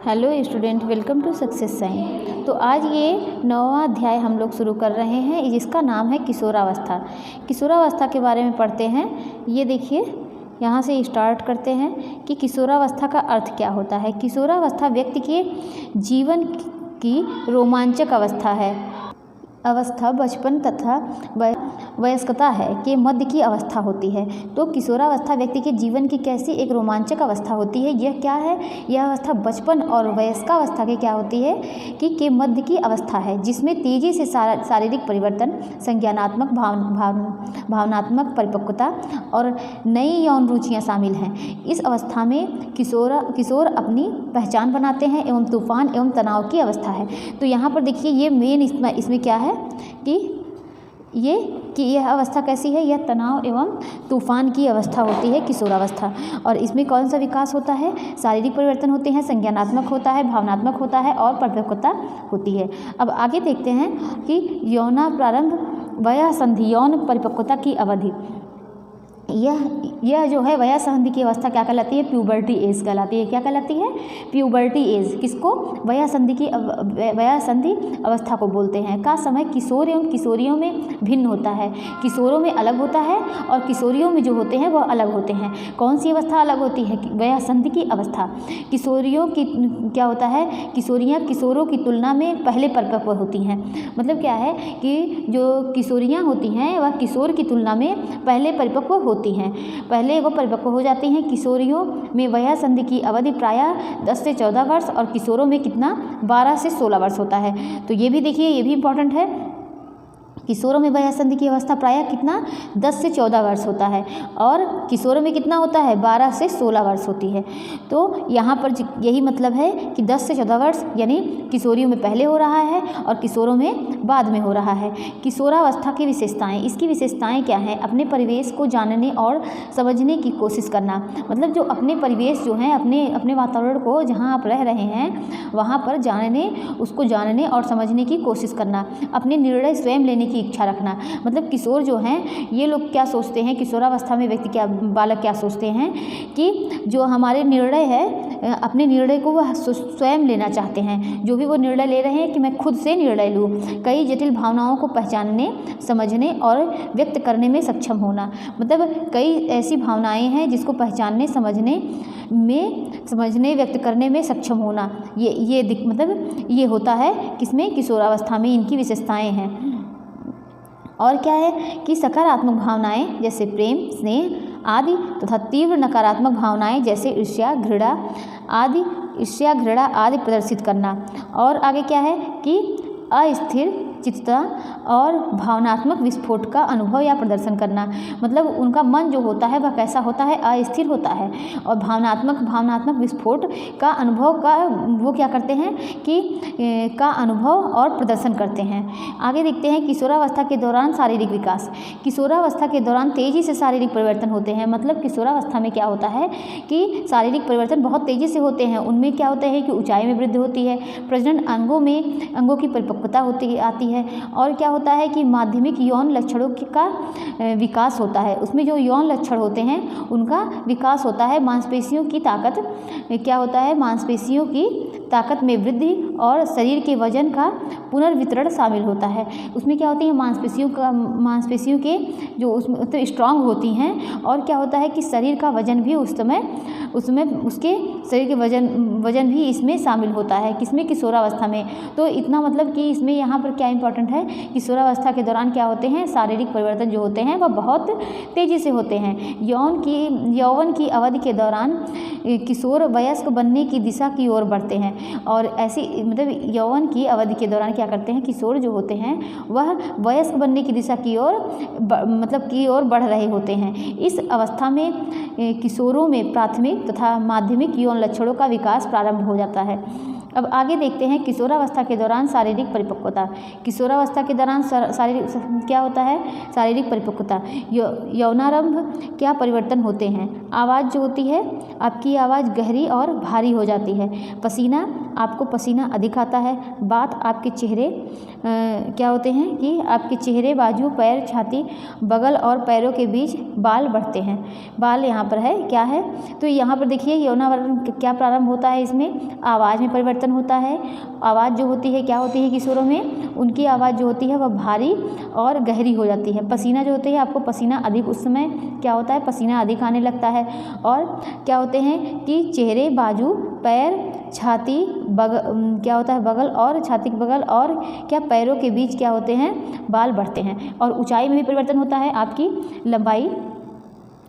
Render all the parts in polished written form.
Hello student, welcome to Success Sign. तो आज ये 9वां अध्याय हम लोग शुरू कर रहे हैं, जिसका नाम है किशोरावस्था। किशोरावस्था के बारे में पढ़ते हैं। ये देखिए, यहाँ से स्टार्ट करते हैं कि किशोरावस्था का अर्थ क्या होता है। किशोरावस्था व्यक्ति के जीवन की रोमांचक अवस्था है। अवस्था बचपन तथा वयस्कता है के मध्य की अवस्था होती है। तो किशोरावस्था व्यक्ति के जीवन की कैसी एक रोमांचक अवस्था होती है। यह क्या है? यह अवस्था बचपन और वयस्कावस्था के क्या होती है कि के मध्य की अवस्था है, जिसमें तेजी से शारीरिक परिवर्तन, संज्ञानात्मक भावनात्मक परिपक्वता और नई यौन रुचियाँ शामिल हैं। इस अवस्था में किशोर अपनी पहचान बनाते हैं एवं तूफान एवं तनाव की अवस्था है। तो यहाँ पर देखिए, ये मेन इसमें क्या है कि यह अवस्था कैसी है। यह तनाव एवं तूफान की अवस्था होती है किशोरावस्था। और इसमें कौन सा विकास होता है? शारीरिक परिवर्तन होते हैं, संज्ञानात्मक होता है, भावनात्मक होता है और परिपक्वता होती है। अब आगे देखते हैं कि यौना प्रारंभ वया संधि यौन परिपक्वता की अवधि। यह जो है वया संधि की अवस्था क्या कहलाती है? प्यूबर्टी एज कहलाती है। क्या कहलाती है? Puberty as. किसको? वया संधि अवस्था को बोलते हैं। का समय किशोर एवं किशोरियों में भिन्न होता है। किशोरों में अलग होता है और किशोरियों में जो होते हैं वह अलग होते हैं। कौन सी अवस्था अलग होती है? वया संधि की अवस्था। किशोरियों की क्या होता है? किशोरियाँ किशोरों की तुलना में पहले परिपक्व होती हैं। मतलब क्या है कि जो किशोरियाँ होती हैं वह किशोर की तुलना में पहले परिपक्व होती हैं, पहले वो परिपक्व हो जाती हैं। किशोरियों में वया संधि की अवधि प्रायः 10 से 14 वर्ष और किशोरों में कितना? 12 से 16 वर्ष होता है। तो ये भी देखिए, ये भी इम्पॉर्टेंट है। किशोरों में वया संधि की अवस्था प्रायः कितना? 10 से 14 वर्ष होता है और किशोरों में कितना होता है? 12 से 16 वर्ष होती है। तो यहाँ पर यही मतलब है कि 10 से 14 वर्ष यानी किशोरियों में पहले हो रहा है और किशोरों में बाद में हो रहा है। किशोरावस्था की विशेषताएं, इसकी विशेषताएं क्या हैं? अपने परिवेश को जानने और समझने की कोशिश करना। मतलब जो अपने परिवेश जो हैं, अपने वातावरण को जहाँ आप रह रहे हैं वहाँ पर उसको जानने और समझने की कोशिश करना। अपने निर्णय स्वयं लेने की इच्छा रखना। मतलब किशोर जो हैं ये लोग क्या सोचते हैं? किशोरावस्था में बालक क्या सोचते हैं कि जो हमारे निर्णय है, अपने निर्णय को वह स्वयं लेना चाहते हैं। जो भी वो निर्णय ले रहे हैं कि मैं खुद से निर्णय लूँ। कई जटिल भावनाओं को पहचानने, समझने और व्यक्त करने में सक्षम होना। मतलब कई ऐसी भावनाएं हैं जिसको पहचानने, समझने व्यक्त करने में सक्षम होना। ये होता है किसमें? किशोरावस्था में इनकी विशेषताएं हैं। और क्या है कि सकारात्मक भावनाएं जैसे प्रेम, स्नेह आदि तथा तीव्र नकारात्मक भावनाएं जैसे ईर्ष्या, घृणा आदि प्रदर्शित करना। और आगे क्या है कि अस्थिर चित्तता और भावनात्मक विस्फोट का अनुभव या प्रदर्शन करना। मतलब उनका मन जो होता है वह कैसा होता है? अस्थिर होता है और भावनात्मक विस्फोट का अनुभव का वो क्या करते हैं कि का अनुभव और प्रदर्शन करते हैं। आगे देखते हैं किशोरावस्था के दौरान शारीरिक विकास। किशोरावस्था के दौरान तेजी से शारीरिक परिवर्तन होते हैं। मतलब किशोरावस्था में क्या होता है कि शारीरिक परिवर्तन बहुत तेजी से होते हैं। उनमें क्या होता है कि ऊंचाई में वृद्धि होती है, प्रजनन अंगों की परिपक्वता आती है और क्या होता है कि माध्यमिक यौन लक्षणों का विकास होता है। उसमें जो यौन लक्षण होते हैं उनका विकास होता है। मांसपेशियों की ताकत क्या होता है? मांसपेशियों की ताकत में वृद्धि और शरीर के वजन का पुनर्वितरण शामिल होता है। उसमें क्या होती है? मांसपेशियों के जो उसमें तो स्ट्रांग होती हैं और क्या होता है कि शरीर का वजन भी उसमें उसके शरीर के वजन भी इसमें शामिल होता है। किसमें? किशोरावस्था में। तो इतना मतलब कि इसमें यहाँ पर क्या इंपॉर्टेंट है? किशोरावस्था के दौरान क्या होते हैं? शारीरिक परिवर्तन जो होते हैं वह बहुत तेजी से होते हैं। यौवन की अवधि के दौरान किशोर वयस्क बनने की दिशा की ओर बढ़ते हैं और ऐसी मतलब यौवन की अवधि के दौरान क्या करते हैं? किशोर जो होते हैं वह वयस्क बनने की दिशा की ओर बढ़ रहे होते हैं। इस अवस्था में किशोरों में प्राथमिक तथा माध्यमिक यौन लक्षणों का विकास प्रारंभ हो जाता है। अब आगे देखते हैं किशोरावस्था के दौरान शारीरिक परिपक्वता। किशोरावस्था के दौरान क्या होता है? शारीरिक परिपक्वता। यौनारंभ क्या परिवर्तन होते हैं? आवाज़ जो होती है, आपकी आवाज़ गहरी और भारी हो जाती है। पसीना आपको पसीना अधिक आता है। बात आपके चेहरे क्या होते हैं कि आपके चेहरे, बाजू, पैर, छाती, बगल और पैरों के बीच बाल बढ़ते हैं। बाल यहाँ पर है क्या है, तो यहाँ पर देखिए यौनावरण क्या प्रारंभ होता है, इसमें आवाज़ में परिवर्तन होता है। आवाज़ जो होती है क्या होती है किशोरों में, उनकी आवाज़ जो होती है वह भारी और गहरी हो जाती है। पसीना जो होती है, आपको पसीना अधिक, उस समय क्या होता है, पसीना अधिक आने लगता है। और क्या होते हैं कि चेहरे, बाजू, पैर, छाती, क्या होता है, बगल और छाती के बगल और क्या पैरों के बीच क्या होते हैं, बाल बढ़ते हैं। और ऊंचाई में भी परिवर्तन होता है, आपकी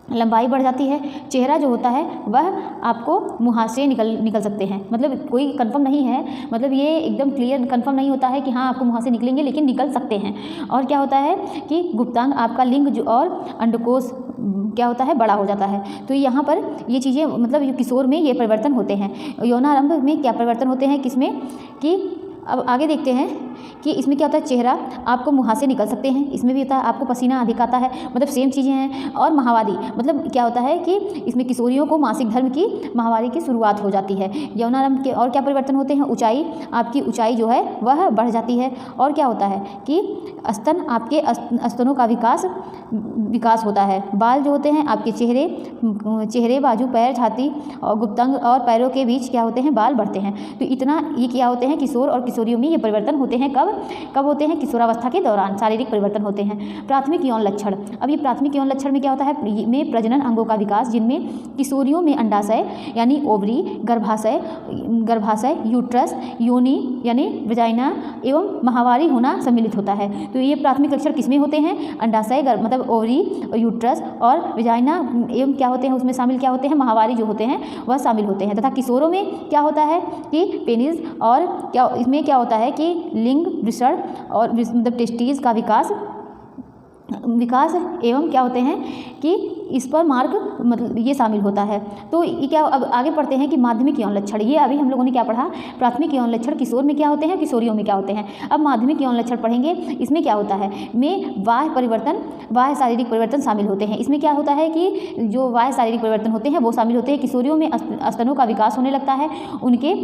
लंबाई बढ़ जाती है। चेहरा जो होता है वह आपको मुहासे निकल सकते हैं, मतलब कोई कंफर्म नहीं है, मतलब ये एकदम क्लियर कंफर्म नहीं होता है कि हाँ आपको मुहासे निकलेंगे, लेकिन निकल सकते हैं। और क्या होता है कि गुप्तांग, आपका लिंग जो और अंडकोश क्या होता है, बड़ा हो जाता है। तो यहाँ पर ये चीज़ें मतलब किशोर में ये परिवर्तन होते हैं। यौनारंभ में क्या परिवर्तन होते हैं, किसमें कि अब आगे देखते हैं कि इसमें क्या होता है, चेहरा, आपको मुहासे निकल सकते हैं, इसमें भी होता है, आपको पसीना अधिक आता है, मतलब सेम चीज़ें हैं। और माहवारी, मतलब क्या होता है कि इसमें किशोरियों को मासिक धर्म की माहवारी की शुरुआत हो जाती है। यौनारंभ के और क्या परिवर्तन होते हैं, ऊंचाई, आपकी ऊंचाई जो है वह बढ़ जाती है। और क्या होता है कि स्तन, आपके स्तनों का विकास होता है। बाल जो होते हैं आपके चेहरे, बाजू, पैर, छाती और गुप्तांग और पैरों के बीच क्या होते हैं, बाल बढ़ते हैं। तो इतना ये क्या होते हैं, किशोर और किशोरियों में ये परिवर्तन होते हैं। कब होते हैं, किशोरावस्था के दौरान शारीरिक परिवर्तन होते हैं। प्राथमिक यौन लक्षण, अब ये प्राथमिक यौन लक्षण में क्या होता है, में प्रजनन अंगों का विकास, जिनमें किशोरियों में अंडाशय यानी ओवरी, गर्भाशय, यूट्रस, योनि यानी वजाइना एवं माहवारी होना सम्मिलित होता है। तो ये प्राथमिक लक्षण किसमें होते हैं, अंडाशय, मतलब ओवरी, यूट्रस और वजाइना एवं क्या होते हैं, उसमें शामिल क्या होते हैं, माहवारी जो होते हैं वह शामिल होते हैं। तथा किशोरों में क्या होता है कि पेनिस, और क्या इसमें क्या होता है कि लिंग, वृषण और मतलब टेस्टिस का विकास एवं क्या होते हैं कि इस पर मार्ग मतलब ये शामिल होता है। तो ये क्या, अब आगे पढ़ते हैं कि माध्यमिक यौन लक्षण, ये अभी हम लोगों ने क्या पढ़ा, प्राथमिक यौन लक्षण किशोर में क्या होते हैं, किशोरियों में क्या होते हैं। अब माध्यमिक यौन लक्षण पढ़ेंगे, इसमें क्या होता है, में बाह्य शारीरिक परिवर्तन शामिल होते हैं। इसमें क्या होता है कि जो बाह्य शारीरिक परिवर्तन होते हैं वो शामिल होते हैं। किशोरियों में स्तनों का विकास होने लगता है, उनके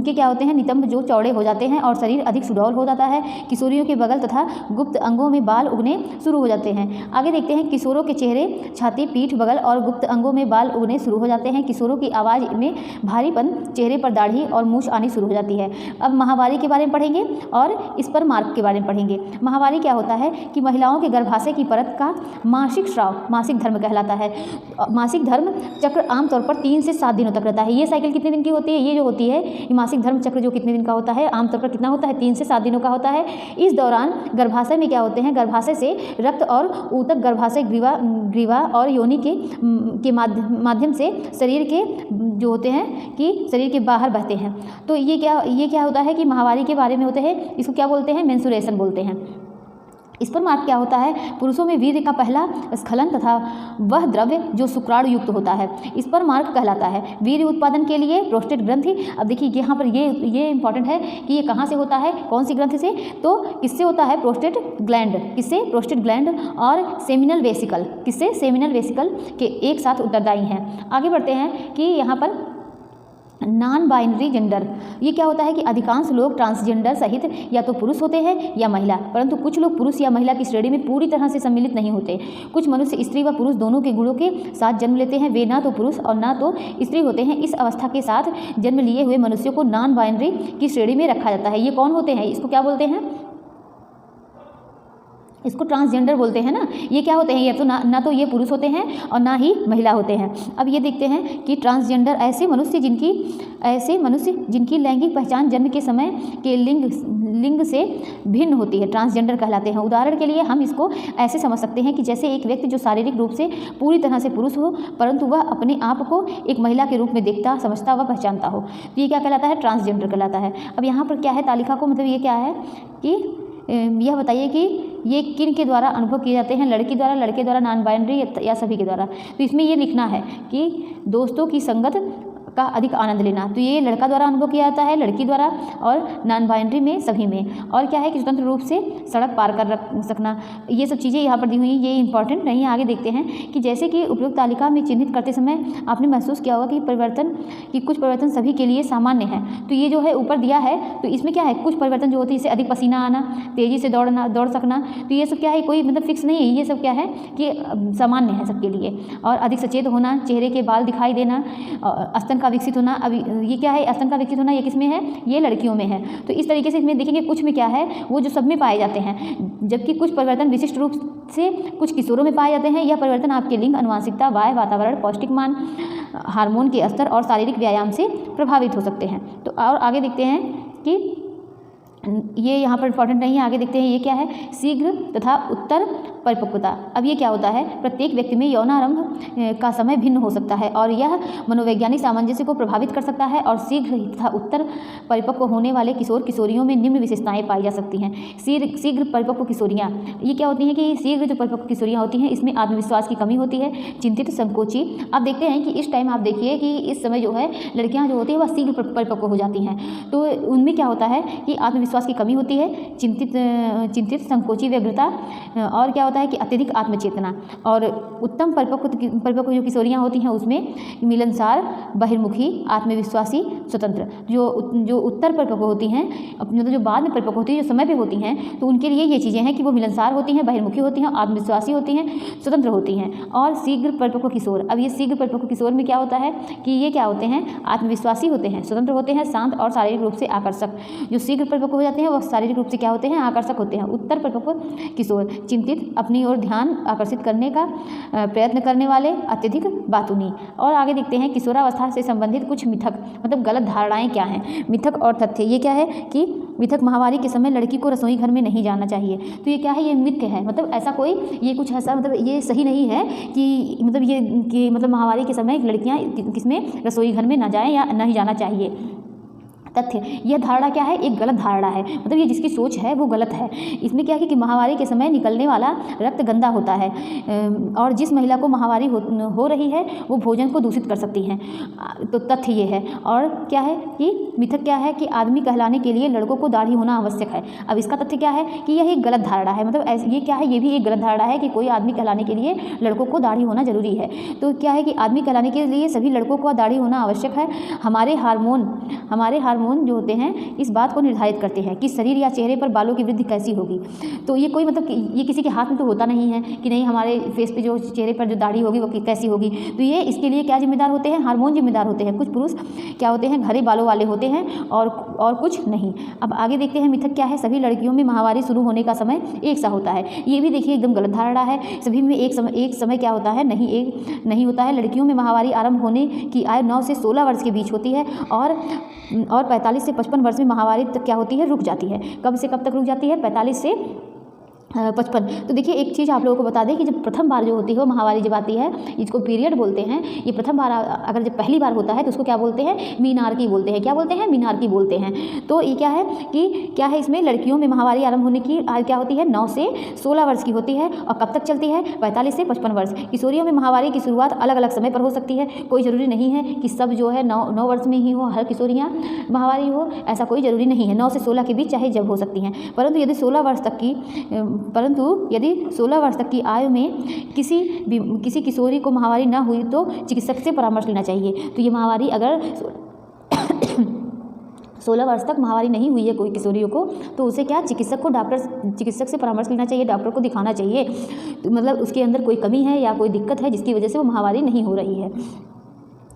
क्या होते हैं, नितंब जो चौड़े हो जाते हैं और शरीर अधिक सुडौल हो जाता है। किशोरियों के बगल तथा गुप्त अंगों में बाल उगने शुरू हो जाते हैं। आगे देखते हैं, किशोरों के चेहरे, छाती, पीठ, बगल और गुप्त अंगों में बाल उगने शुरू हो जाते हैं। किशोरों की आवाज़ में भारीपन, चेहरे पर दाढ़ी और मूछ आनी शुरू हो जाती है। अब माहवारी के बारे में पढ़ेंगे और इस पर मार्ग के बारे में पढ़ेंगे। माहवारी क्या होता है कि महिलाओं के गर्भाशय की परत का मासिक स्राव मासिक धर्म कहलाता है। मासिक धर्म चक्र आमतौर पर 3 से 7 दिनों तक रहता है। ये साइकिल कितने दिन की होती है, ये जो होती है मासिक धर्म चक्र जो कितने दिन का होता है, आमतौर पर कितना होता है, 3 से 7 दिनों का होता है। इस दौरान गर्भाशय में क्या होते हैं, गर्भाशय से रक्त और ऊतक गर्भाशय ग्रीवा और योनि के माध्यम से शरीर के जो होते हैं कि शरीर के बाहर बहते हैं। तो ये क्या होता है कि माहवारी के बारे में होते हैं, इसको क्या बोलते हैं, मेंस्ट्रुएशन बोलते हैं। इस पर मार्ग क्या होता है, पुरुषों में वीर्य का पहला स्खलन तथा वह द्रव्य जो शुक्राणु युक्त होता है, इस पर मार्ग कहलाता है। वीर्य उत्पादन के लिए प्रोस्टेट ग्रंथि, अब देखिए यहाँ पर ये इंपॉर्टेंट है कि ये कहाँ से होता है, कौन सी ग्रंथि से, तो किससे होता है, प्रोस्टेट ग्लैंड, किससे, प्रोस्टेट ग्लैंड और सेमिनल वेसिकल, किससे, सेमिनल वेसिकल के एक साथ उत्तरदायी हैं। आगे बढ़ते हैं कि यहाँ पर नॉन बाइनरी जेंडर, ये क्या होता है कि अधिकांश लोग ट्रांसजेंडर सहित या तो पुरुष होते हैं या महिला, परंतु कुछ लोग पुरुष या महिला की श्रेणी में पूरी तरह से सम्मिलित नहीं होते। कुछ मनुष्य स्त्री व पुरुष दोनों के गुणों के साथ जन्म लेते हैं, वे ना तो पुरुष और ना तो स्त्री होते हैं। इस अवस्था के साथ जन्म लिए हुए मनुष्यों को नॉन बाइनरी की श्रेणी में रखा जाता है। ये कौन होते हैं, इसको क्या बोलते हैं, इसको ट्रांसजेंडर बोलते हैं ना। ये क्या होते हैं, ये तो ना तो ये पुरुष होते हैं और ना ही महिला होते हैं। अब ये देखते हैं कि ट्रांसजेंडर ऐसे मनुष्य जिनकी लैंगिक पहचान जन्म के समय के लिंग से भिन्न होती है, ट्रांसजेंडर कहलाते हैं। उदाहरण के लिए हम इसको ऐसे समझ सकते हैं कि जैसे एक व्यक्ति जो शारीरिक रूप से पूरी तरह से पुरुष हो, परंतु वह अपने आप को एक महिला के रूप में देखता, समझता व पहचानता हो, तो ये क्या कहलाता है, ट्रांसजेंडर कहलाता है। अब यहाँ पर क्या है, तालिका को मतलब ये क्या है कि यह बताइए कि ये किन के द्वारा अनुभव किए जाते हैं, लड़की द्वारा, लड़के द्वारा, नॉन बाइनरी या सभी के द्वारा। तो इसमें ये लिखना है कि दोस्तों की संगत का अधिक आनंद लेना। तो ये लड़का द्वारा अनुभव किया जाता है, लड़की द्वारा, और नॉन बाइनरी में सभी में। और क्या है कि स्वतंत्र रूप से सड़क पार कर सकना। ये सब चीज़ें यहाँ पर दी हुई हैं, ये इंपॉर्टेंट नहीं है। आगे देखते हैं कि जैसे कि उपयुक्त तालिका में चिन्हित करते समय आपने महसूस किया होगा कि कुछ परिवर्तन सभी के लिए सामान्य है। तो ये जो है ऊपर दिया है, तो इसमें क्या है, कुछ परिवर्तन जो होती है, जैसे अधिक पसीना आना, तेज़ी से दौड़ सकना, तो ये सब क्या है, कोई मतलब फिक्स नहीं है, ये सब क्या है कि सामान्य है सबके लिए। और अधिक सचेत होना, चेहरे के बाल दिखाई देना, स्तन का विकसित होना। अब ये क्या है, स्तन का विकसित होना, ये किस में है, ये लड़कियों में है। तो इस तरीके से इसमें देखेंगे कुछ में क्या है, वो जो सब में पाए जाते हैं, जबकि कुछ परिवर्तन विशिष्ट रूप से कुछ किशोरों में पाए जाते हैं। यह परिवर्तन आपके लिंग, अनुवांशिकता, वाय, वातावरण, पौष्टिक मान, हार्मोन के स्तर और शारीरिक व्यायाम से प्रभावित हो सकते हैं। तो और आगे देखते हैं कि ये यहाँ पर इंपॉर्टेंट नहीं है। आगे देखते हैं ये क्या है, शीघ्र तथा उत्तर परिपक्वता। अब ये क्या होता है, प्रत्येक व्यक्ति में यौनारंभ का समय भिन्न हो सकता है और यह मनोवैज्ञानिक सामंजस्य को प्रभावित कर सकता है। और शीघ्र तथा उत्तर परिपक्व होने वाले किशोर किशोरियों में निम्न विशेषताएं पाई जा सकती हैं। शीघ्र परिपक्व किशोरियाँ, ये क्या होती हैं कि शीघ्र जो परिपक्व किशोरियाँ होती हैं, इसमें आत्मविश्वास की कमी होती है, चिंतित, संकोची। अब देखते हैं कि इस टाइम आप देखिए कि इस समय जो है लड़कियाँ जो होती हैं वह शीघ्र परिपक्व हो जाती हैं। तो उनमें क्या होता है कि आत्मविश्वास की कमी होती है, चिंतित, संकोची, व्यग्रता, और क्या होता है कि अत्यधिक आत्मचेतना। और उत्तम परिपक्व जो किशोरियाँ होती हैं उसमें मिलनसार, बहिर्मुखी, आत्मविश्वासी, स्वतंत्र। जो उत्तर परिपक्व होती हैं, मतलब जो बाद में परिपक्व होती हैं, जो समय पे होती हैं, तो उनके लिए ये चीज़ें हैं कि वो मिलनसार होती हैं, बहिर्मुखी होती हैं, आत्मविश्वासी होती हैं, स्वतंत्र होती हैं। और शीघ्र परिपक्व किशोर, अब ये शीघ्र परिपक्व किशोर में क्या होता है कि ये क्या होते हैं, आत्मविश्वासी होते हैं, स्वतंत्र होते हैं, शांत और शारीरिक रूप से आकर्षक। जो शीघ्र परिपक्व हो जाते हैं वो शारीरिक रूप से क्या होते हैं, आकर्षक होते हैं। उत्तर परिपक्व किशोर चिंतित, अपनी ओर ध्यान आकर्षित करने का प्रयत्न करने वाले, अत्यधिक बातूनी। और आगे देखते हैं किशोरावस्था से संबंधित कुछ मिथक, मतलब गलत धारणाएं क्या हैं। मिथक और तथ्य, ये क्या है कि मिथक, माहवारी के समय लड़की को रसोई घर में नहीं जाना चाहिए। तो ये क्या है, ये मिथ्य है, मतलब ऐसा कोई ये कुछ ऐसा मतलब ये सही नहीं है कि मतलब ये कि मतलब माहवारी के समय लड़कियां किसमें रसोई घर में ना जाएं या नहीं जाना चाहिए। तथ्य, यह धारणा क्या है, एक गलत धारणा है, मतलब ये जिसकी सोच है वो गलत है। इसमें क्या है कि माहवारी के समय निकलने वाला रक्त गंदा होता है और जिस महिला को माहवारी हो रही है वो भोजन को दूषित कर सकती हैं। तो तथ्य ये है। और क्या है कि मिथक क्या है कि आदमी कहलाने के लिए लड़कों को दाढ़ी होना आवश्यक है। अब इसका तथ्य क्या है कि यह एक गलत धारणा है, मतलब ये क्या है, ये भी एक गलत धारणा है कि कोई आदमी कहलाने के लिए लड़कों को दाढ़ी होना जरूरी है। तो क्या है कि आदमी कहलाने के लिए सभी लड़कों को दाढ़ी होना आवश्यक है। हमारे हार्मोन जो होते हैं इस बात को निर्धारित करते हैं कि शरीर या चेहरे पर बालों की वृद्धि कैसी होगी। तो ये कोई मतलब ये किसी के हाथ में तो होता नहीं है कि नहीं हमारे फेस पे जो चेहरे पर जो दाढ़ी होगी वो कैसी होगी। तो ये इसके लिए क्या जिम्मेदार होते हैं, हार्मोन जिम्मेदार होते हैं। कुछ पुरुष क्या होते हैं, घरे बालों वाले होते हैं और कुछ नहीं। अब आगे देखते हैं मिथक क्या है, सभी लड़कियों में माहवारी शुरू होने का समय एक सा होता है। ये भी देखिए एकदम गलत धारणा है। सभी में एक समय क्या होता है, नहीं होता है। लड़कियों में माहवारी आरंभ होने की आयु 9 से 16 वर्ष के बीच होती है और 45 से 55 वर्ष में माहवारी तक क्या होती है, रुक जाती है। कब से कब तक रुक जाती है, 45 से 55। तो देखिए एक चीज़ आप लोगों को बता दें कि जब प्रथम बार जो होती है वो माहवारी जब आती है, इसको पीरियड बोलते हैं। ये प्रथम बार अगर जब पहली बार होता है तो उसको क्या बोलते हैं, मीनार्की बोलते हैं। क्या बोलते हैं, मीनार्की बोलते हैं। तो ये क्या है कि क्या है, इसमें लड़कियों में माहवारी आरंभ होने की आयु क्या होती है, 9 से 16 वर्ष की होती है और कब तक चलती है, 45 से 55 वर्ष। किशोरियों में माहवारी की शुरुआत अलग अलग समय पर हो सकती है। कोई ज़रूरी नहीं है कि सब जो है 9 वर्ष में ही हो, हर किशोरियाँ माहवारी हो, ऐसा कोई ज़रूरी नहीं है। 9 से 16 के बीच चाहे जब हो सकती हैं। परंतु यदि 16 वर्ष तक की आयु में किसी किशोरी को माहवारी ना हुई तो चिकित्सक से परामर्श लेना चाहिए। तो ये माहवारी अगर 16 वर्ष तक माहवारी नहीं हुई है कोई किशोरियों को, तो उसे क्या चिकित्सक से परामर्श लेना चाहिए, डॉक्टर को दिखाना चाहिए। तो मतलब उसके अंदर कोई कमी है या कोई दिक्कत है जिसकी वजह से वो माहवारी नहीं हो रही है।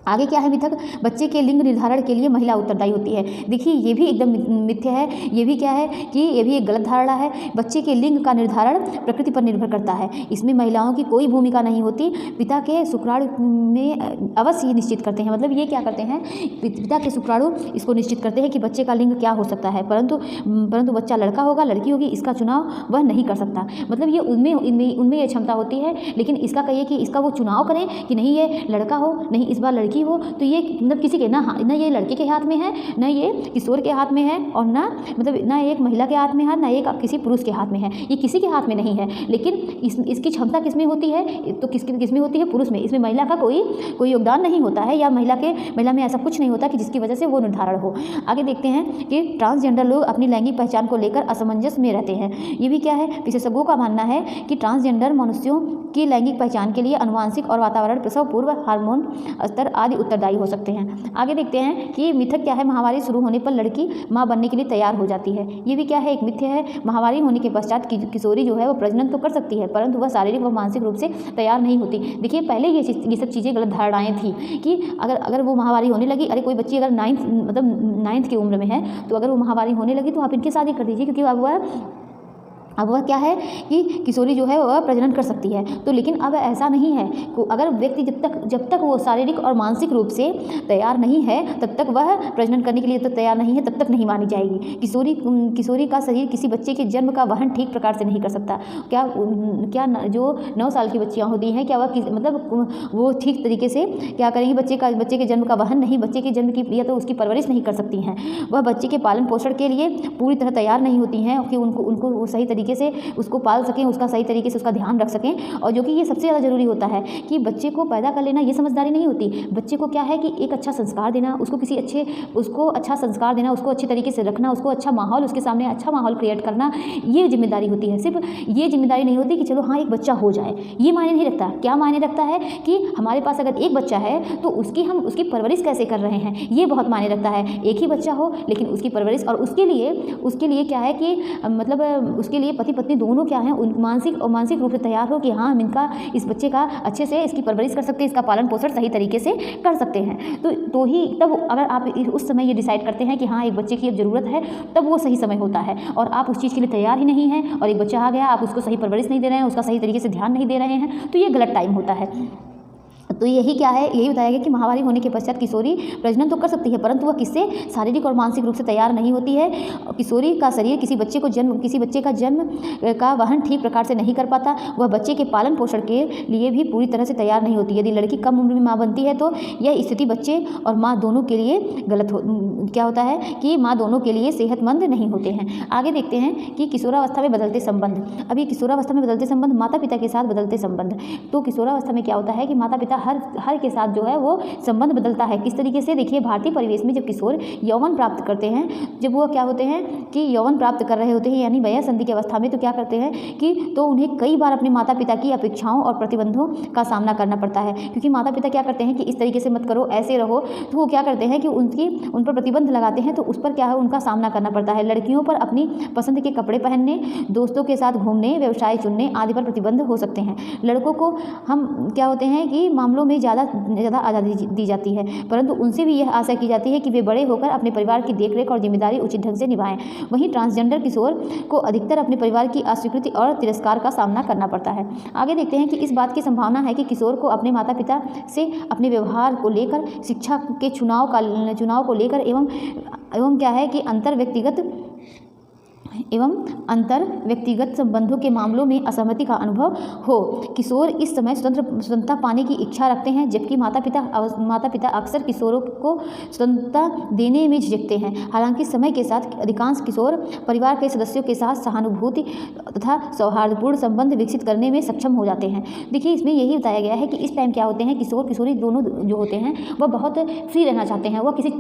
आगे क्या है मिथक, बच्चे के लिंग निर्धारण के लिए महिला उत्तरदायी होती है। देखिए ये भी एकदम मिथ्या है। ये भी क्या है कि ये भी एक गलत धारणा है। बच्चे के लिंग का निर्धारण प्रकृति पर निर्भर करता है। इसमें महिलाओं की कोई भूमिका नहीं होती। पिता के शुक्राणु में अवश्य ये निश्चित करते हैं, मतलब ये क्या करते हैं, पिता के शुक्राणु इसको निश्चित करते हैं कि बच्चे का लिंग क्या हो सकता है। परंतु बच्चा लड़का होगा लड़की होगी इसका चुनाव वह नहीं कर सकता। मतलब ये उनमें ये क्षमता होती है, लेकिन इसका कहिए कि इसका वो चुनाव करें कि नहीं ये लड़का हो, नहीं इस बार लड़की लड़की हो तो ये मतलब किसी के ना ये लड़के के हाथ में है, ना ये किशोर के हाथ में है, और ना मतलब ना एक महिला के हाथ में है, ना एक किसी पुरुष के हाथ में है, ये किसी के हाथ में नहीं है। लेकिन इसकी क्षमता किसमें होती है, तो किसमें होती है, पुरुष में। इसमें महिला का कोई योगदान नहीं होता है, या महिला में ऐसा कुछ नहीं होता कि जिसकी वजह से वो निर्धारण हो। आगे देखते हैं कि ट्रांसजेंडर लोग अपनी लैंगिक पहचान को लेकर असमंजस में रहते हैं। ये भी क्या है, विशेषज्ञों का मानना है कि ट्रांसजेंडर मनुष्यों की लैंगिक पहचान के लिए अनुवांशिक और वातावरण, प्रसव पूर्व हार्मोन स्तर आदि उत्तरदायी हो सकते हैं। आगे देखते हैं कि मिथक क्या है, महावारी शुरू होने पर लड़की माँ बनने के लिए तैयार हो जाती है। ये भी क्या है, एक मिथ्य है। महावारी होने के पश्चात किशोरी जो है वो प्रजनन तो कर सकती है, परंतु वह शारीरिक व मानसिक रूप से तैयार नहीं होती। देखिए पहले ये सब चीज़ें गलत धारणाएं थी कि अगर वो महावारी होने लगी, अरे कोई बच्ची अगर 9th की उम्र में है तो अगर वो महावारी होने लगी तो आप इनकी शादी कर दीजिए, क्योंकि अब वह क्या है कि किशोरी जो है वह प्रजनन कर सकती है। तो लेकिन अब ऐसा नहीं है। अगर व्यक्ति जब तक वो शारीरिक और मानसिक रूप से तैयार नहीं है तब तक वह प्रजनन करने के लिए तैयार नहीं है, तब तक नहीं मानी जाएगी। किशोरी का शरीर किसी बच्चे के जन्म का वहन ठीक प्रकार से नहीं कर सकता। क्या जो 9 साल की बच्चियाँ होती हैं, क्या वह मतलब वो ठीक तरीके से क्या करेंगी, बच्चे के जन्म का वहन नहीं, बच्चे के जन्म की या तो उसकी परवरिश नहीं कर सकती हैं। वह बच्चे के पालन पोषण के लिए पूरी तरह तैयार नहीं होती हैं कि उनको सही तरीके से उसको पाल सकें, उसका सही तरीके से उसका ध्यान रख सकें। और जो कि ये सबसे ज़्यादा ज़रूरी होता है कि बच्चे को पैदा कर लेना ये समझदारी नहीं होती। बच्चे को क्या है कि एक अच्छा संस्कार देना, उसको अच्छा संस्कार देना, उसको अच्छे तरीके से रखना, उसको अच्छा माहौल, उसके सामने अच्छा माहौल क्रिएट करना, ये जिम्मेदारी होती है। सिर्फ ये जिम्मेदारी नहीं होती कि चलो हाँ एक बच्चा हो जाए, ये मायने नहीं रखता। क्या मायने रखता है कि हमारे पास अगर एक बच्चा है तो हम उसकी परवरिश कैसे कर रहे हैं, ये बहुत मायने रखता है। एक ही बच्चा हो लेकिन उसकी परवरिश, और उसके लिए क्या है कि मतलब उसके लिए पति पत्नी दोनों क्या हैं, मानसिक रूप से तैयार हो कि हाँ हम इस बच्चे का अच्छे से इसकी परवरिश कर सकते हैं, इसका पालन पोषण सही तरीके से कर सकते हैं। तो ही तब अगर आप उस समय ये डिसाइड करते हैं कि हाँ एक बच्चे की अब ज़रूरत है, तब वो सही समय होता है। और आप उस चीज़ के लिए तैयार ही नहीं हैं और एक बच्चा आ गया, आप उसको सही परवरिश नहीं दे रहे हैं, उसका सही तरीके से ध्यान नहीं दे रहे हैं, तो ये गलत टाइम होता है। तो यही क्या है, यही बताया गया कि महावारी होने के पश्चात किशोरी प्रजनन तो कर सकती है, परंतु वह किससे शारीरिक और मानसिक रूप से तैयार नहीं होती है। किशोरी का शरीर किसी बच्चे का जन्म का वहन ठीक प्रकार से नहीं कर पाता। वह बच्चे के पालन पोषण के लिए भी पूरी तरह से तैयार नहीं होती। यदि लड़की कम उम्र में माँ बनती है तो यह स्थिति बच्चे और माँ दोनों के लिए क्या होता है कि माँ दोनों के लिए सेहतमंद नहीं होते हैं। आगे देखते हैं कि किशोरावस्था में बदलते संबंध। अभी किशोरावस्था में बदलते संबंध, माता पिता के साथ बदलते संबंध। तो किशोरावस्था में क्या होता है कि माता पिता हर के साथ जो है वो संबंध बदलता है। किस तरीके से, देखिए भारतीय परिवेश में जब किशोर यौवन प्राप्त करते हैं, जब वो क्या होते हैं कि यौवन प्राप्त कर रहे होते हैं यानी वयः संधि की अवस्था में, तो क्या करते हैं कि तो उन्हें कई बार अपने माता पिता की अपेक्षाओं और प्रतिबंधों का सामना करना पड़ता है। क्योंकि माता पिता क्या करते हैं कि इस तरीके से मत करो, ऐसे रहो, तो वो क्या करते हैं कि उन पर प्रतिबंध लगाते हैं, तो उस पर क्या है उनका सामना करना पड़ता है। लड़कियों पर अपनी पसंद के कपड़े पहनने, दोस्तों के साथ घूमने, व्यवसाय चुनने आदि पर प्रतिबंध हो सकते हैं। लड़कों को हम क्या होते हैं कि मामलों में ज़्यादा आज़ादी दी जाती है, परंतु उनसे भी यह आशा की जाती है कि वे बड़े होकर अपने परिवार की देखरेख और जिम्मेदारी उचित ढंग से निभाएं। वहीं ट्रांसजेंडर किशोर को अधिकतर अपने परिवार की अस्वीकृति और तिरस्कार का सामना करना पड़ता है। आगे देखते हैं कि इस बात की संभावना है कि किशोर को अपने माता पिता से अपने व्यवहार को लेकर, शिक्षा के चुनाव को लेकर एवं क्या है कि अंतर व्यक्तिगत संबंधों के मामलों में असहमति का अनुभव हो। किशोर इस समय स्वतंत्रता पाने की इच्छा रखते हैं, जबकि माता पिता अक्सर किशोरों को स्वतंत्रता देने में झिझकते हैं। हालांकि समय के साथ अधिकांश किशोर परिवार के सदस्यों के साथ सहानुभूति तथा सौहार्दपूर्ण संबंध विकसित करने में सक्षम हो जाते हैं। देखिए इसमें यही बताया गया है कि इस टाइम क्या होते हैं, किशोर किशोरी दोनों जो होते हैं वह बहुत फ्री रहना चाहते हैं। वह किसी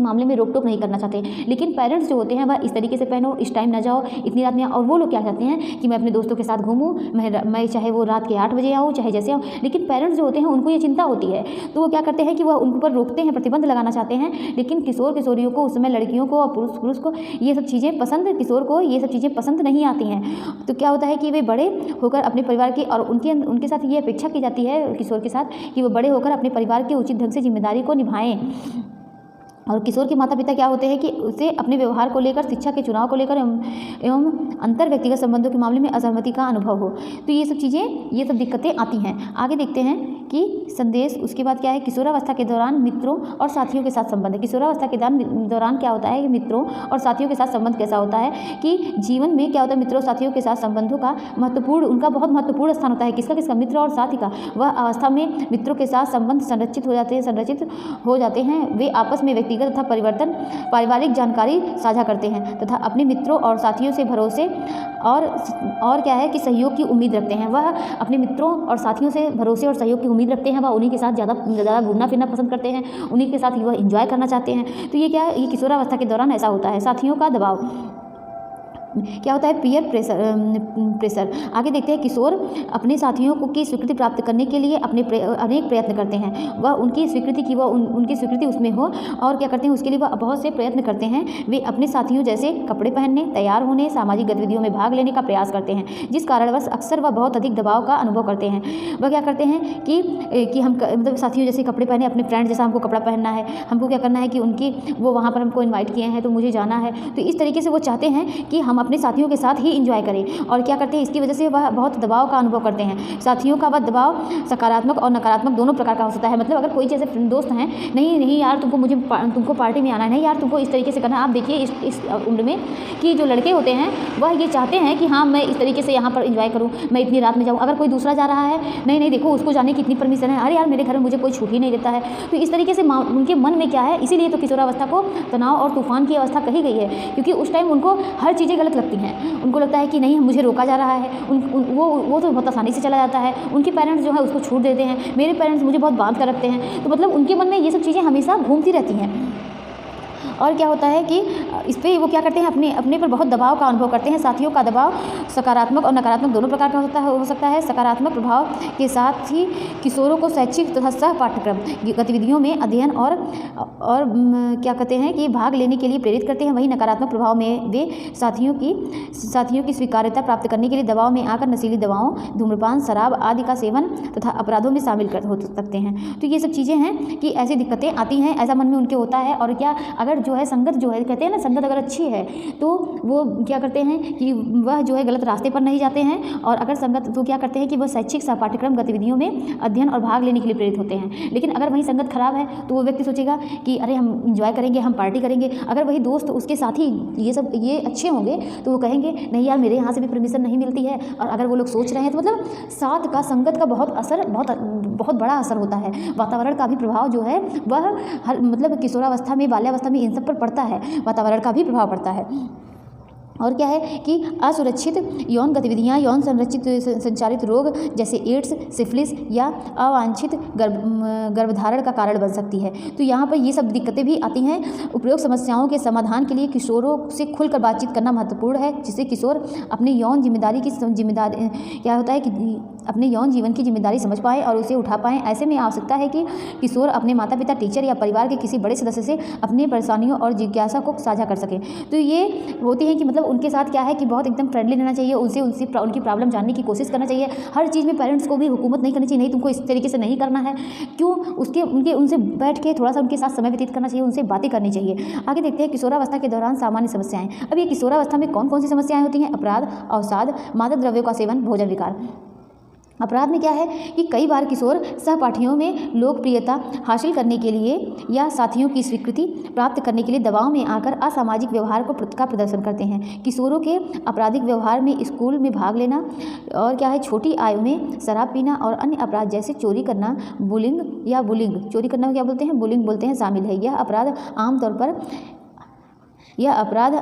मामले में रोक टोक नहीं करना चाहते, लेकिन पेरेंट्स जो होते हैं वह इस तरीके से पहनो, इस टाइम ना जाओ, इतनी रात में आओ। और वो लोग क्या चाहते हैं कि मैं अपने दोस्तों के साथ घूमूं, मैं चाहे वो रात के 8 बजे आऊँ, चाहे जैसे आऊँ। लेकिन पेरेंट्स जो होते हैं उनको ये चिंता होती है, तो वो क्या करते हैं कि वह उन पर रोकते हैं, प्रतिबंध लगाना चाहते हैं। लेकिन किशोर किशोरियों को, उस समय लड़कियों को और पुरुष को ये सब चीज़ें पसंद, किशोर को ये सब चीज़ें पसंद नहीं आती हैं। तो क्या होता है कि वे बड़े होकर अपने परिवार की, और उनके साथ ये अपेक्षा की जाती है किशोर के साथ कि वो बड़े होकर अपने परिवार की उचित ढंग से जिम्मेदारी को निभाएं। और किशोर के माता पिता क्या होते हैं कि उसे अपने व्यवहार को लेकर, शिक्षा के चुनाव को लेकर एवं अंतर व्यक्तिगत संबंधों के मामले में असहमति का अनुभव हो। तो ये सब चीज़ें, ये सब दिक्कतें आती हैं। आगे देखते हैं कि संदेश, उसके बाद क्या है, किशोरावस्था के दौरान मित्रों और साथियों के साथ संबंध। किशोरावस्था के दौरान क्या होता है कि मित्रों और साथियों के साथ संबंध कैसा होता है कि जीवन में क्या होता है, मित्रों साथियों के साथ संबंधों का महत्वपूर्ण, उनका बहुत महत्वपूर्ण स्थान होता है। किसका मित्र और साथी का। वह अवस्था में मित्रों के साथ संबंध संरचित हो जाते हैं। वे आपस में व्यक्तिगत तथा पारिवारिक जानकारी साझा करते हैं तथा अपने मित्रों और साथियों से भरोसे और क्या है कि सहयोग की उम्मीद रखते हैं। वह अपने मित्रों और साथियों से भरोसे और सहयोग की उम्मीद रखते हैं। वह उन्हीं के साथ ज़्यादा घूमना फिरना पसंद करते हैं, उन्हीं के साथ वह एंजॉय करना चाहते हैं। तो ये क्या है, ये किशोरावस्था के दौरान ऐसा होता है। साथियों का दबाव क्या होता है, पीयर प्रेशर। आगे देखते हैं, किशोर अपने साथियों की स्वीकृति प्राप्त करने के लिए अनेक प्रयत्न करते हैं। वह उनकी स्वीकृति उसमें हो और क्या करते हैं, उसके लिए वह बहुत से प्रयत्न करते हैं। वे अपने साथियों जैसे कपड़े पहनने, तैयार होने, सामाजिक गतिविधियों में भाग लेने का प्रयास करते हैं, जिस कारणवश अक्सर वह बहुत अधिक दबाव का अनुभव करते हैं। वह क्या करते हैं कि हम मतलब साथियों जैसे कपड़े पहने, अपने फ्रेंड जैसा हमको कपड़ा पहनना है, हमको क्या करना है कि वो वहाँ पर हमको इन्वाइट किए हैं तो मुझे जाना है। तो इस तरीके से वो चाहते हैं कि हम अपने साथियों के साथ ही एंजॉय करें। और क्या करते हैं, इसकी वजह से वह बहुत दबाव का अनुभव करते हैं। साथियों का वह दबाव सकारात्मक और नकारात्मक दोनों प्रकार का हो सकता है। मतलब अगर कोई जैसे दोस्त हैं, नहीं यार तुमको पार्टी में आना है, नहीं यार तुमको इस तरीके से करना है। आप देखिए इस उम्र में कि जो लड़के होते हैं वह ये चाहते हैं कि हाँ मैं इस तरीके से यहाँ पर एंजॉय करूँ, मैं इतनी रात में जाऊँ। अगर कोई दूसरा जा रहा है, नहीं देखो उसको जाने की इतनी परमिशन है, अरे यार मेरे घर में मुझे कोई छुट्टी नहीं देता है। तो इस तरीके से उनके मन में क्या है, इसीलिए तो किशोरावस्था को तनाव और तूफान की अवस्था कही गई है, क्योंकि उस टाइम उनको हर चीज़ें गलत लगती हैं। उनको लगता है कि नहीं मुझे रोका जा रहा है। वो तो बहुत आसानी से चला जाता है। उनके पेरेंट्स जो है उसको छूट देते हैं, मेरे पेरेंट्स मुझे बहुत बांध कर रखते हैं। तो मतलब उनके मन में ये सब चीज़ें हमेशा घूमती रहती हैं। और क्या होता है कि इस पर वो क्या करते हैं, अपने पर बहुत दबाव का अनुभव करते हैं। साथियों का दबाव सकारात्मक और नकारात्मक दोनों प्रकार का हो सकता है। सकारात्मक प्रभाव के साथ ही किशोरों को शैक्षिक तथा सह पाठ्यक्रम गतिविधियों में अध्ययन और क्या कहते हैं कि भाग लेने के लिए प्रेरित करते हैं। वहीं नकारात्मक प्रभाव में वे साथियों की स्वीकार्यता प्राप्त करने के लिए दबाव में आकर नशीली दवाओं, धूम्रपान, शराब आदि का सेवन तथा अपराधों में शामिल हो सकते हैं। तो ये सब चीज़ें हैं कि ऐसी दिक्कतें आती हैं, ऐसा मन में उनके होता है। और क्या अगर जो है संगत जो है, कहते हैं ना संगत अगर अच्छी है तो वो क्या करते हैं कि वह जो है गलत रास्ते पर नहीं जाते हैं। और अगर संगत तो क्या करते हैं कि वह शैक्षिक सह पाठ्यक्रम गतिविधियों में अध्ययन और भाग लेने के लिए प्रेरित होते हैं। लेकिन अगर वही संगत खराब है तो वो व्यक्ति सोचेगा कि अरे हम इंजॉय करेंगे, हम पार्टी करेंगे। अगर वही दोस्त उसके साथी ये अच्छे होंगे तो वो कहेंगे नहीं यार मेरे यहाँ से भी परमिशन नहीं मिलती है। और अगर वो लोग सोच रहे हैं तो मतलब साथ का, संगत का बहुत बड़ा असर होता है। वातावरण का भी प्रभाव जो है वह मतलब किशोरावस्था में, बाल्यावस्था में इन सब पर पड़ता है। वातावरण का भी प्रभाव पड़ता है। और क्या है कि असुरक्षित यौन गतिविधियाँ, यौन संचारित रोग जैसे एड्स, सिफिलिस या अवांछित गर्भधारण का कारण बन सकती है। तो यहाँ पर ये सब दिक्कतें भी आती हैं। उपरोक्त समस्याओं के समाधान के लिए किशोरों से खुलकर बातचीत करना महत्वपूर्ण है, जिससे किशोर अपने यौन जिम्मेदारी क्या होता है कि अपने यौन जीवन की जिम्मेदारी समझ पाएँ और उसे उठा पाएँ। ऐसे में आवश्यकता है कि किशोर अपने माता पिता, टीचर या परिवार के किसी बड़े सदस्य से अपनी परेशानियों और जिज्ञासा को साझा कर सकें। तो ये होती है कि मतलब उनके साथ क्या है कि बहुत एकदम फ्रेंडली रहना चाहिए, उनकी प्रॉब्लम जानने की कोशिश करना चाहिए। हर चीज़ में पेरेंट्स को भी हुकूमत नहीं करनी चाहिए, नहीं तुमको इस तरीके से नहीं करना है। क्यों उनसे बैठ के थोड़ा सा उनके साथ समय व्यतीत करना चाहिए, उनसे बातें करनी चाहिए। आगे देखते हैं किशोरावस्था के दौरान सामान्य समस्याएं। अब ये किशोरावस्था में कौन कौन सी समस्याएं होती हैं? अपराध, अवसाद, मादक द्रव्यों का सेवन, भोजन विकार। अपराध में क्या है कि कई बार किशोर सहपाठियों में लोकप्रियता हासिल करने के लिए या साथियों की स्वीकृति प्राप्त करने के लिए दबाव में आकर असामाजिक व्यवहार का प्रदर्शन करते हैं। किशोरों के आपराधिक व्यवहार में स्कूल में भाग लेना और क्या है, छोटी आयु में शराब पीना और अन्य अपराध जैसे चोरी करना, बुलिंग चोरी करना क्या बोलते हैं, बुलिंग बोलते हैं, शामिल है। यह अपराध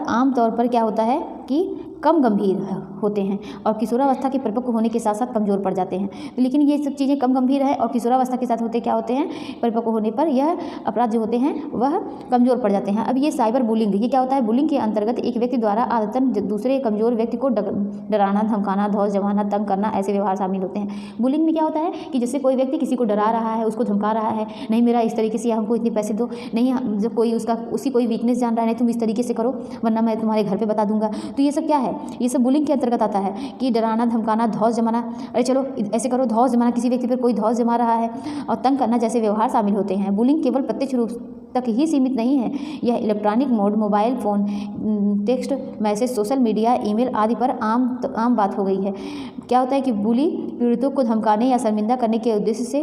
आमतौर पर क्या होता है कि कम गंभीर होते हैं और किशोरावस्था के परिपक्व होने के साथ साथ कमज़ोर पड़ जाते हैं। तो लेकिन ये सब चीज़ें कम गंभीर है और किशोरावस्था के साथ होते हैं, परिपक्व होने पर यह अपराध जो होते हैं वह कमज़ोर पड़ जाते हैं। अब ये साइबर बुलिंग, ये क्या होता है? बुलिंग के अंतर्गत एक व्यक्ति द्वारा आदतन दूसरे कमज़ोर व्यक्ति को डराना, धमकाना, धौंस जमाना, तंग करना, ऐसे व्यवहार शामिल होते हैं। बुलिंग में क्या होता है कि जैसे कोई व्यक्ति किसी को डरा रहा है, उसको धमका रहा है, नहीं मेरा इस तरीके से, हमको इतने पैसे दो, नहीं जब कोई वीकनेस जान रहा है, नहीं तुम इस तरीके से करो वरना मैं तुम्हारे घर पर बता दूंगा। तो ये सब क्या है? ये सब बुलिंग के अंतर्गत आता है कि डराना, धमकाना, धौंस जमाना, अरे चलो ऐसे करो, धौंस जमाना, किसी व्यक्ति पर कोई धौंस जमा रहा है और तंग करना जैसे व्यवहार शामिल होते हैं। बुलिंग केवल प्रत्यक्ष रूप तक ही सीमित नहीं है। यह electronic mode, mobile phone, text message, social media, email आदि पर आम बात हो गई है। क्या होता है कि बुली पीड़ितों को धमकाने या शर्मिंदा करने के उद्देश्य से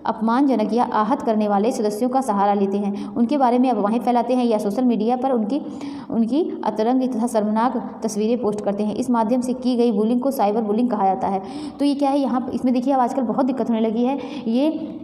अपमानजनक या आहत करने वाले सदस्यों का सहारा लेते हैं, उनके बारे में अफवाहें फैलाते हैं या सोशल मीडिया पर उनकी अतरंग तथा शर्मनाक तस्वीरें पोस्ट करते हैं। इस माध्यम से की गई बुलिंग को साइबर बुलिंग कहा जाता है। तो ये क्या है, यहाँ इसमें देखिए अब आजकल बहुत दिक्कत होने लगी है। ये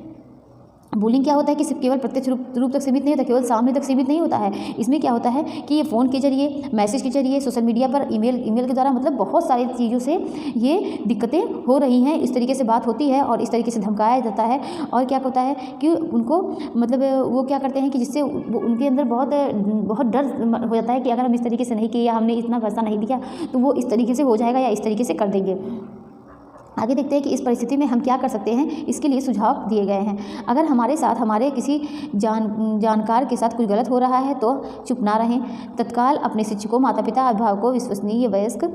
बुलिंग क्या होता है कि सिर्फ केवल प्रत्यक्ष रूप तक सीमित नहीं होता, केवल सामने तक सीमित नहीं होता है। इसमें क्या होता है कि ये फ़ोन के जरिए, मैसेज के जरिए, सोशल मीडिया पर, ईमेल के द्वारा, मतलब बहुत सारी चीज़ों से ये दिक्कतें हो रही हैं। इस तरीके से बात होती है और इस तरीके से धमकाया जाता है। और क्या होता है कि उनको मतलब वो क्या करते हैं कि जिससे उनके अंदर बहुत डर हो जाता है कि अगर हम इस तरीके से नहीं किए या हमने इतना पैसा नहीं दिया तो वो इस तरीके से हो जाएगा या इस तरीके से कर देंगे। आगे देखते हैं कि इस परिस्थिति में हम क्या कर सकते हैं। इसके लिए सुझाव दिए गए हैं। अगर हमारे साथ हमारे किसी जानकार के साथ कुछ गलत हो रहा है तो चुप ना रहें। तत्काल अपने शिक्षकों, माता पिता, अभिभावकों, विश्वसनीय वयस्क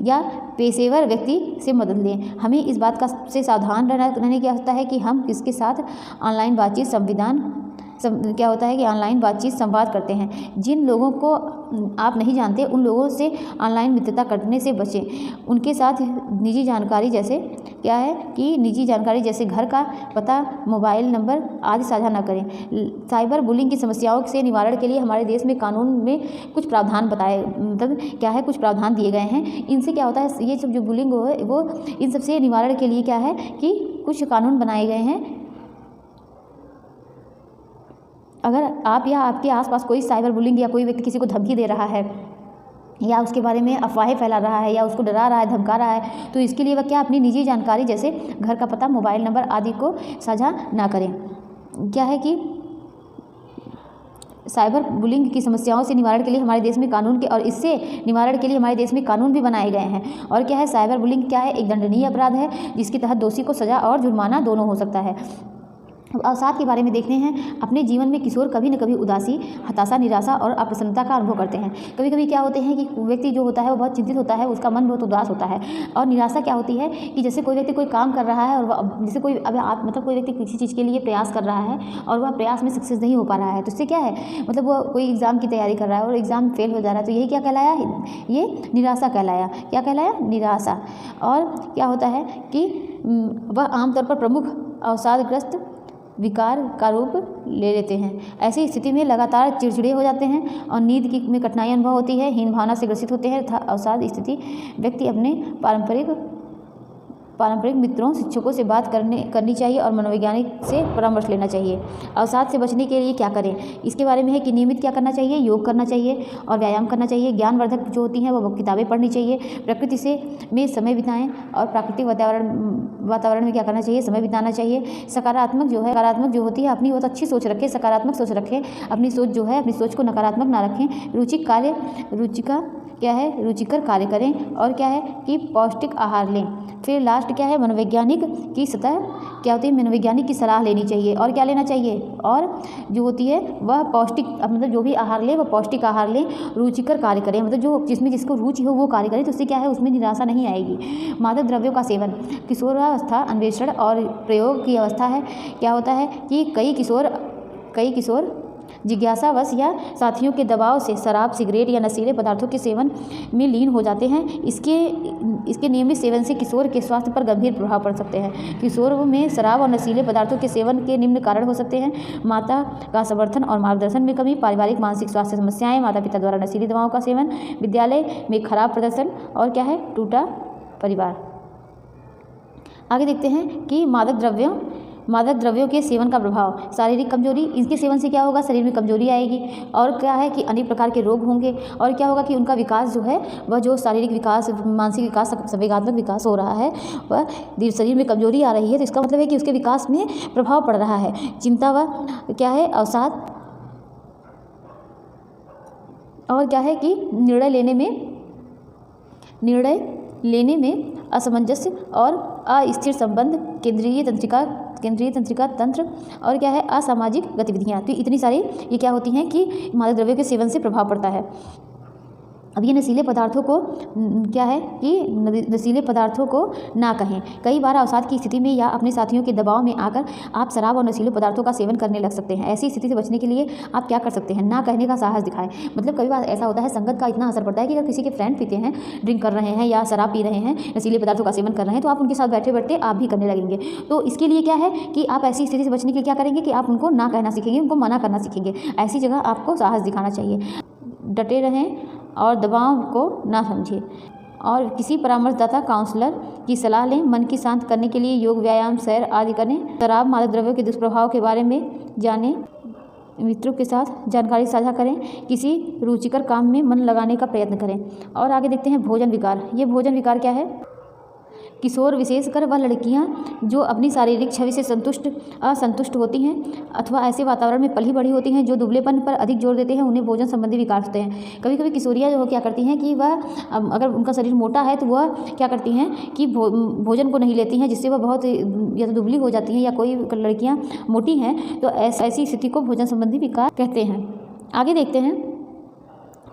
या पेशेवर व्यक्ति से मदद लें। हमें इस बात से सावधान रहने की आवश्यकता है कि हम किसके साथ ऑनलाइन बातचीत क्या होता है कि ऑनलाइन बातचीत संवाद करते हैं। जिन लोगों को आप नहीं जानते उन लोगों से ऑनलाइन मित्रता करने से बचें। उनके साथ निजी जानकारी जैसे घर का पता, मोबाइल नंबर आदि साझा न करें। साइबर बुलिंग की समस्याओं से निवारण के लिए हमारे देश में कानून में कुछ प्रावधान कुछ प्रावधान दिए गए हैं। इनसे क्या होता है, ये सब जो बुलिंग है वो इन सबसे निवारण के लिए क्या है कि कुछ कानून बनाए गए हैं। अगर आप या आपके आसपास कोई साइबर बुलिंग या कोई व्यक्ति किसी को धमकी दे रहा है या उसके बारे में अफवाहें फैला रहा है या उसको डरा रहा है, धमका रहा है, तो इसके लिए वह क्या अपनी निजी जानकारी जैसे घर का पता, मोबाइल नंबर आदि को साझा ना करें। क्या है कि साइबर बुलिंग की समस्याओं से निवारण के लिए हमारे देश में कानून के और इससे निवारण के लिए हमारे देश में कानून भी बनाए गए हैं। और क्या है, साइबर बुलिंग क्या है, एक दंडनीय अपराध है जिसके तहत दोषी को सजा और जुर्माना दोनों हो सकता है। अवसाद के बारे में देखते हैं। अपने जीवन में किशोर कभी न कभी उदासी, हताशा, निराशा और अप्रसन्नता का अनुभव करते हैं। कभी कभी क्या होते हैं कि व्यक्ति जो होता है वो बहुत चिंतित होता है, उसका मन बहुत उदास होता है। और निराशा क्या होती है कि जैसे कोई व्यक्ति कोई काम कर रहा है और जैसे कोई कोई व्यक्ति किसी चीज़ के लिए प्रयास कर रहा है और वह प्रयास में सक्सेस नहीं हो पा रहा है, तो इससे क्या है, मतलब वो कोई एग्ज़ाम की तैयारी कर रहा है और एग्ज़ाम फेल हो जा रहा है, तो यही क्या कहलाया, ये निराशा कहलाया। क्या कहलाया, निराशा। और क्या होता है कि वह आमतौर पर प्रमुख अवसादग्रस्त विकार का रूप ले लेते हैं। ऐसी स्थिति में लगातार चिड़चिड़े हो जाते हैं और नींद में कठिनाई अनुभव होती है, हीन भावना से ग्रसित होते हैं तथा अवसाद स्थिति व्यक्ति अपने पारंपरिक मित्रों, शिक्षकों से बात करनी चाहिए और मनोवैज्ञानिक से परामर्श लेना चाहिए। अवसाद से बचने के लिए क्या करें, इसके बारे में है कि नियमित क्या करना चाहिए, योग करना चाहिए और व्यायाम करना चाहिए। ज्ञानवर्धक जो होती हैं वो किताबें पढ़नी चाहिए। प्रकृति में समय बिताएं और प्राकृतिक वातावरण में क्या करना चाहिए, समय बिताना चाहिए। सकारात्मक जो होती है अपनी बहुत अच्छी सोच रखें, सकारात्मक सोच रखें। अपनी सोच को नकारात्मक ना रखें। रुचिकर कार्य करें और क्या है कि पौष्टिक आहार लें। फिर लास्ट क्या है, मनोवैज्ञानिक की सलाह लेनी चाहिए। और क्या लेना चाहिए, और जो होती है वह पौष्टिक, मतलब जो भी आहार लें वह पौष्टिक आहार लें। रुचिकर कार्य करें, मतलब जिसको रुचि हो वो कार्य करें, तो उससे क्या है, उसमें निराशा नहीं आएगी। मादक द्रव्यों का सेवन किशोरावस्था अन्वेषण और प्रयोग की अवस्था है। क्या होता है कि कई किशोर जिज्ञासावश या साथियों के दबाव से शराब, सिगरेट या नशीले पदार्थों के सेवन में लीन हो जाते हैं। इसके नियमित सेवन से किशोर के स्वास्थ्य पर गंभीर प्रभाव पड़ सकते हैं। किशोरों में शराब और नशीले पदार्थों के सेवन के निम्न कारण हो सकते हैं: माता का समर्थन और मार्गदर्शन में कमी, पारिवारिक मानसिक स्वास्थ्य समस्याएं, माता पिता द्वारा नशीली दवाओं का सेवन, विद्यालय में खराब प्रदर्शन और क्या है, टूटा परिवार। आगे देखते हैं कि मादक द्रव्यों के सेवन का प्रभाव, शारीरिक कमजोरी। इनके सेवन से क्या होगा, शरीर में कमजोरी आएगी और क्या है कि अनेक प्रकार के रोग होंगे। और क्या होगा कि उनका विकास जो है वह जो शारीरिक विकास, मानसिक विकास, संवेगात्मक विकास हो रहा है वह शरीर में कमजोरी आ रही है, तो इसका मतलब है कि उसके विकास में प्रभाव पड़ रहा है। चिंता व क्या है, अवसाद। और क्या है कि निर्णय लेने में असमंजस और अस्थिर संबंध, केंद्रीय तंत्रिका तंत्र और क्या है, असामाजिक गतिविधियाँ। तो इतनी सारी ये क्या होती हैं कि मादक द्रव्यों के सेवन से प्रभाव पड़ता है। अब ये नशीले पदार्थों को क्या है कि नशीले पदार्थों को ना कहें। कई बार अवसाद की स्थिति में या अपने साथियों के दबाव में आकर आप शराब और नशीले पदार्थों का सेवन करने लग सकते हैं। ऐसी स्थिति से बचने के लिए आप क्या कर सकते हैं, ना कहने का साहस दिखाएं। मतलब कई बार ऐसा होता है, संगत का इतना असर पड़ता है कि अगर किसी के फ्रेंड पीते हैं, ड्रिंक कर रहे हैं या शराब पी रहे हैं, नशीले पदार्थों का सेवन कर रहे हैं, तो आप उनके साथ बैठे बैठे आप भी करने लगेंगे। तो इसके लिए क्या है कि आप ऐसी स्थिति से बचने के लिए क्या करेंगे कि आप उनको ना कहना सीखेंगे, उनको मना करना सीखेंगे। ऐसी जगह आपको साहस दिखाना चाहिए। डटे रहें और दबाव को ना समझें और किसी परामर्शदाता काउंसलर की सलाह लें। मन की शांत करने के लिए योग, व्यायाम, सैर आदि करें। शराब, मादक द्रव्यों के दुष्प्रभाव के बारे में जानें। मित्रों के साथ जानकारी साझा करें। किसी रुचिकर काम में मन लगाने का प्रयत्न करें। और आगे देखते हैं भोजन विकार। ये भोजन विकार क्या है? किशोर, विशेषकर वह लड़कियां जो अपनी शारीरिक छवि से असंतुष्ट होती हैं अथवा ऐसे वातावरण में पली बढ़ी होती हैं जो दुबलेपन पर अधिक जोर देते हैं, उन्हें भोजन संबंधी विकार होते हैं। कभी कभी किशोरियां जो क्या करती हैं कि वह अगर उनका शरीर मोटा है तो वह क्या करती हैं कि भोजन को नहीं लेती हैं, जिससे वह बहुत या तो दुबली हो जाती हैं, या कोई लड़कियाँ मोटी हैं तो ऐसी स्थिति को भोजन संबंधी विकार कहते हैं। आगे देखते हैं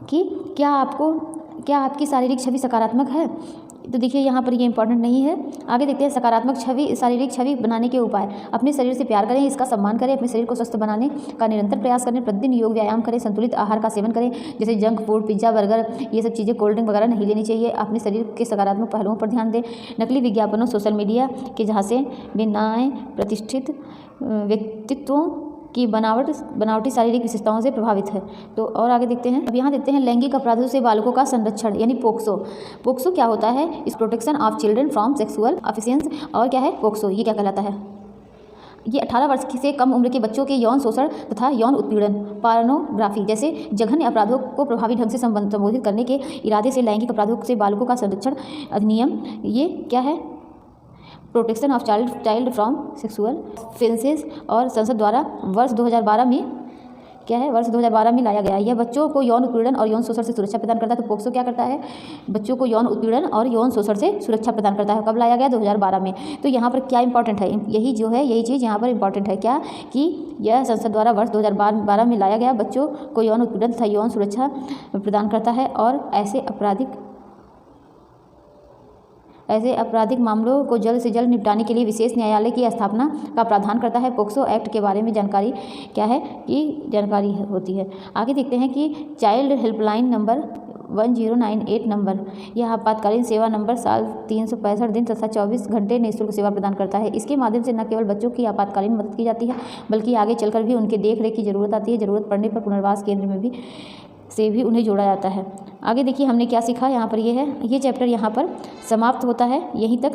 कि क्या आपकी शारीरिक छवि सकारात्मक है। तो देखिए यहाँ पर ये इंपॉर्टेंट नहीं है। आगे देखते हैं सकारात्मक शारीरिक छवि बनाने के उपाय। अपने शरीर से प्यार करें, इसका सम्मान करें, अपने शरीर को स्वस्थ बनाने का निरंतर प्रयास करें, प्रतिदिन योग, व्यायाम करें, संतुलित आहार का सेवन करें, जैसे जंक फूड, पिज्जा, बर्गर, ये सब चीज़ें, कोल्ड ड्रिंक वगैरह नहीं लेनी चाहिए। अपने शरीर के सकारात्मक पहलुओं पर ध्यान दें। नकली विज्ञापनों, सोशल मीडिया के झांसे बिना प्रतिष्ठित व्यक्तित्वों की बनावटी शारीरिक विशेषताओं से प्रभावित है। तो और आगे देखते हैं। अब यहाँ देखते हैं लैंगिक अपराधों से बालकों का संरक्षण यानी पोक्सो। पोक्सो क्या होता है? इस protection of children from sexual offences. और क्या है पोक्सो? ये क्या कहलाता है? ये 18 वर्ष से कम उम्र के बच्चों के यौन शोषण तथा यौन उत्पीड़न, पोर्नोग्राफी जैसे जघन्य अपराधों को प्रभावी ढंग से संबोधित करने के इरादे से लैंगिक अपराधों से बालकों का संरक्षण अधिनियम, ये क्या है? Protection of child from sexual offences और संसद द्वारा वर्ष 2012 में क्या है? वर्ष 2012 में लाया गया। यह बच्चों को यौन उत्पीड़न और यौन शोषण से सुरक्षा प्रदान करता है। तो पोक्सो क्या करता है? बच्चों को यौन उत्पीड़न और यौन शोषण से सुरक्षा प्रदान करता है। कब लाया गया? 2012 में। तो यहाँ पर क्या इंपॉर्टेंट है? यही चीज़ यहाँ पर इंपॉर्टेंट है क्या कि यह संसद द्वारा वर्ष 2012 में लाया गया, बच्चों को यौन उत्पीड़न तथा यौन सुरक्षा प्रदान करता है और ऐसे आपराधिक मामलों को जल्द से जल्द निपटाने के लिए विशेष न्यायालय की स्थापना का प्रावधान करता है। पोक्सो एक्ट के बारे में जानकारी क्या है कि जानकारी होती है। आगे देखते हैं कि चाइल्ड हेल्पलाइन नंबर 1098 नंबर, यह आपातकालीन सेवा नंबर साल 365 दिन तथा 24 घंटे निःशुल्क सेवा प्रदान करता है। इसके माध्यम से न केवल बच्चों की आपातकालीन मदद की जाती है, बल्कि आगे चलकर भी उनके देख रेख की जरूरत आती है। ज़रूरत पड़ने पर पुनर्वास केंद्र में भी उन्हें जोड़ा जाता है। आगे देखिए हमने क्या सीखा। यहाँ पर ये चैप्टर यहाँ पर समाप्त होता है, यहीं तक।